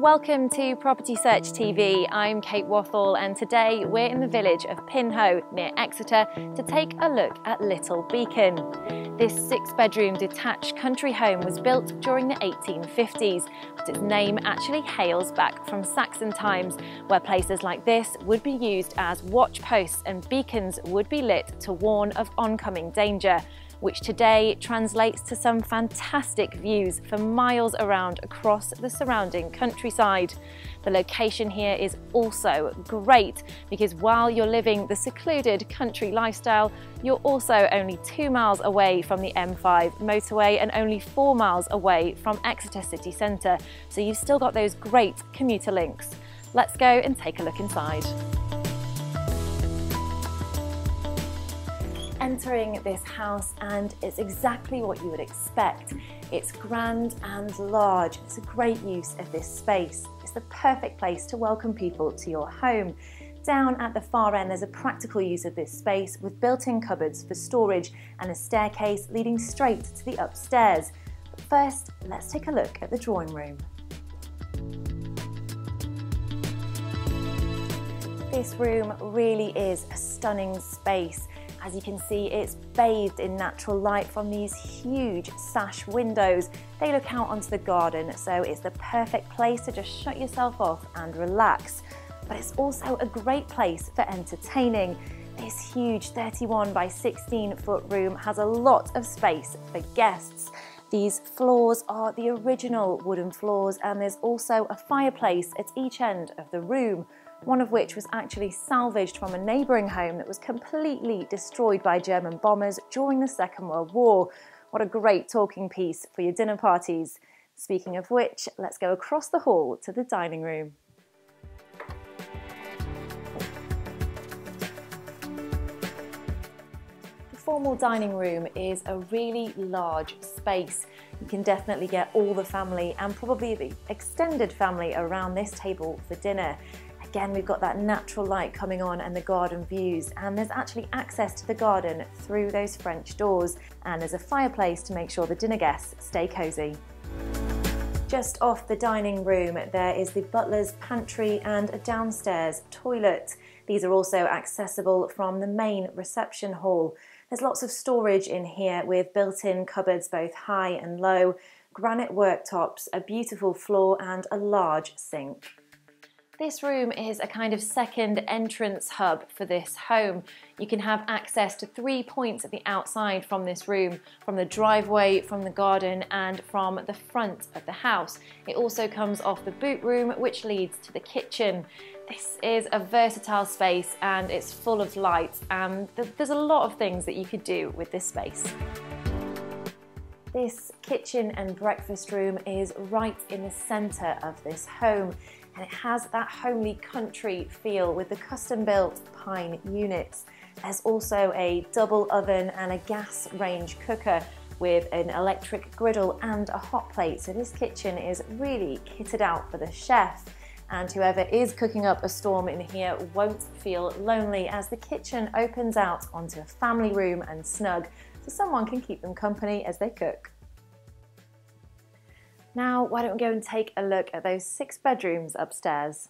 Welcome to Property Search TV. I'm Kate Wathall and today we're in the village of Pinhoe near Exeter to take a look at Little Beacon. This 6-bedroom detached country home was built during the 1850s, but its name actually hails back from Saxon times, where places like this would be used as watch posts and beacons would be lit to warn of oncoming danger, which today translates to some fantastic views for miles around across the surrounding countryside. The location here is also great because while you're living the secluded country lifestyle, you're also only 2 miles away from the M5 motorway and only 4 miles away from Exeter city centre, so you've still got those great commuter links. Let's go and take a look inside. Entering this house, and it's exactly what you would expect. It's grand and large. It's a great use of this space. It's the perfect place to welcome people to your home. Down at the far end, there's a practical use of this space with built-in cupboards for storage and a staircase leading straight to the upstairs. But first, let's take a look at the drawing room. This room really is a stunning space. As you can see, it's bathed in natural light from these huge sash windows. They look out onto the garden, so it's the perfect place to just shut yourself off and relax. But it's also a great place for entertaining. This huge 31 by 16 foot room has a lot of space for guests. These floors are the original wooden floors, and there's also a fireplace at each end of the room, one of which was actually salvaged from a neighbouring home that was completely destroyed by German bombers during the Second World War. What a great talking piece for your dinner parties. Speaking of which, let's go across the hall to the dining room. The formal dining room is a really large space. You can definitely get all the family and probably the extended family around this table for dinner. Again, we've got that natural light coming on and the garden views, and there's actually access to the garden through those French doors, and there's a fireplace to make sure the dinner guests stay cosy. Just off the dining room, there is the butler's pantry and a downstairs toilet. These are also accessible from the main reception hall. There's lots of storage in here with built-in cupboards both high and low, granite worktops, a beautiful floor and a large sink. This room is a kind of second entrance hub for this home. You can have access to 3 points at the outside from this room, from the driveway, from the garden and from the front of the house. It also comes off the boot room, which leads to the kitchen. This is a versatile space and it's full of light, and there's a lot of things that you could do with this space. This kitchen and breakfast room is right in the centre of this home, and it has that homely country feel with the custom-built pine units. There's also a double oven and a gas range cooker with an electric griddle and a hot plate, so this kitchen is really kitted out for the chef. And whoever is cooking up a storm in here won't feel lonely, as the kitchen opens out onto a family room and snug, so someone can keep them company as they cook. Now, why don't we go and take a look at those 6 bedrooms upstairs.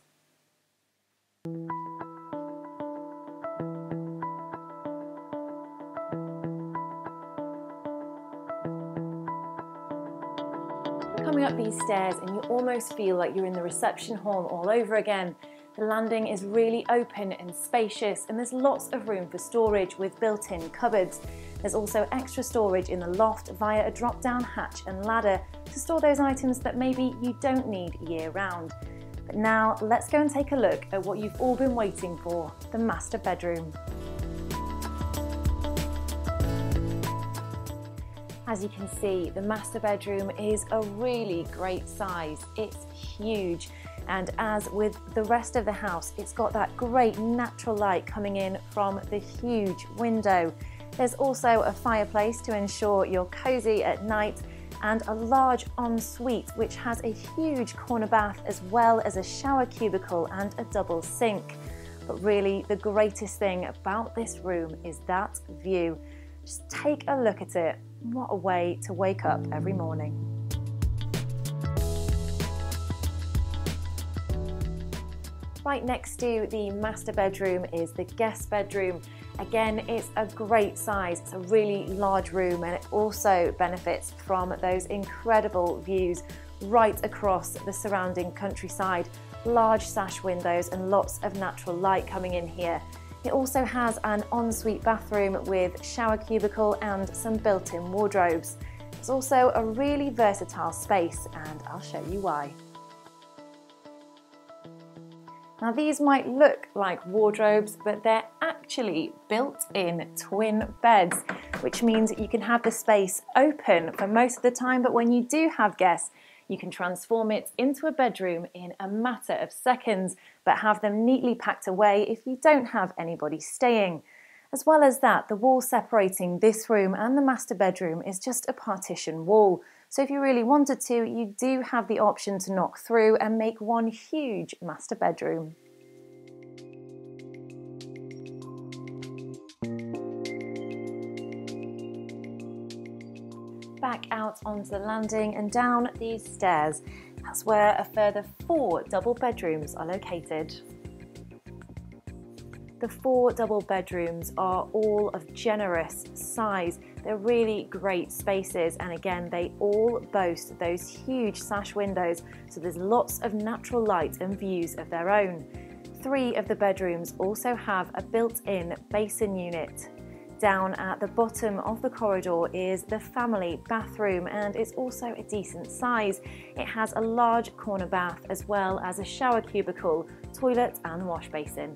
Coming up these stairs, and you almost feel like you're in the reception hall all over again. The landing is really open and spacious, and there's lots of room for storage with built-in cupboards. There's also extra storage in the loft via a drop-down hatch and ladder to store those items that maybe you don't need year-round. But now let's go and take a look at what you've all been waiting for, the master bedroom. As you can see, the master bedroom is a really great size. It's huge, and as with the rest of the house, it's got that great natural light coming in from the huge window. There's also a fireplace to ensure you're cozy at night, and a large ensuite which has a huge corner bath as well as a shower cubicle and a double sink. But really, the greatest thing about this room is that view. Just take a look at it. What a way to wake up every morning. Right next to the master bedroom is the guest bedroom. Again, it's a great size. It's a really large room, and it also benefits from those incredible views right across the surrounding countryside. Large sash windows and lots of natural light coming in here. It also has an ensuite bathroom with shower cubicle and some built-in wardrobes. It's also a really versatile space, and I'll show you why. Now, these might look like wardrobes, but they're actually built-in twin beds, which means you can have the space open for most of the time, but when you do have guests, you can transform it into a bedroom in a matter of seconds, but have them neatly packed away if you don't have anybody staying. As well as that, the wall separating this room and the master bedroom is just a partition wall. So if you really wanted to, you do have the option to knock through and make one huge master bedroom. Back out onto the landing and down these stairs. That's where a further 4 double bedrooms are located. The 4 double bedrooms are all of generous size. They're really great spaces, and again, they all boast those huge sash windows, so there's lots of natural light and views of their own. 3 of the bedrooms also have a built-in basin unit. Down at the bottom of the corridor is the family bathroom, and it's also a decent size. It has a large corner bath as well as a shower cubicle, toilet and wash basin.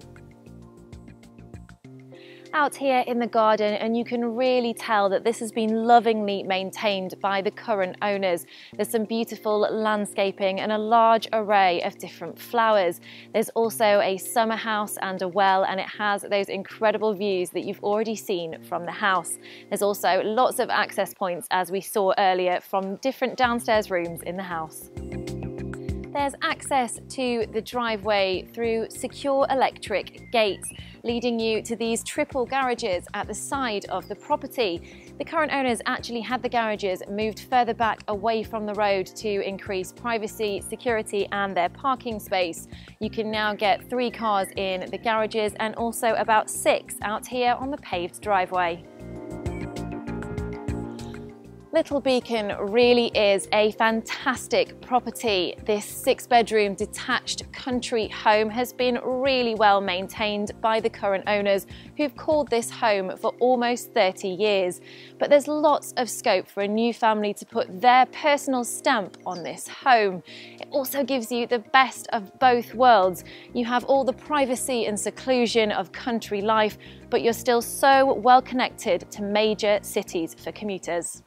Out here in the garden, and you can really tell that this has been lovingly maintained by the current owners. There's some beautiful landscaping and a large array of different flowers. There's also a summer house and a well, and it has those incredible views that you've already seen from the house. There's also lots of access points, as we saw earlier, from different downstairs rooms in the house. There's access to the driveway through secure electric gates, leading you to these triple garages at the side of the property. The current owners actually had the garages moved further back away from the road to increase privacy, security and their parking space. You can now get 3 cars in the garages and also about 6 out here on the paved driveway. Little Beacon really is a fantastic property. This 6-bedroom detached country home has been really well maintained by the current owners, who've called this home for almost 30 years. But there's lots of scope for a new family to put their personal stamp on this home. It also gives you the best of both worlds. You have all the privacy and seclusion of country life, but you're still so well connected to major cities for commuters.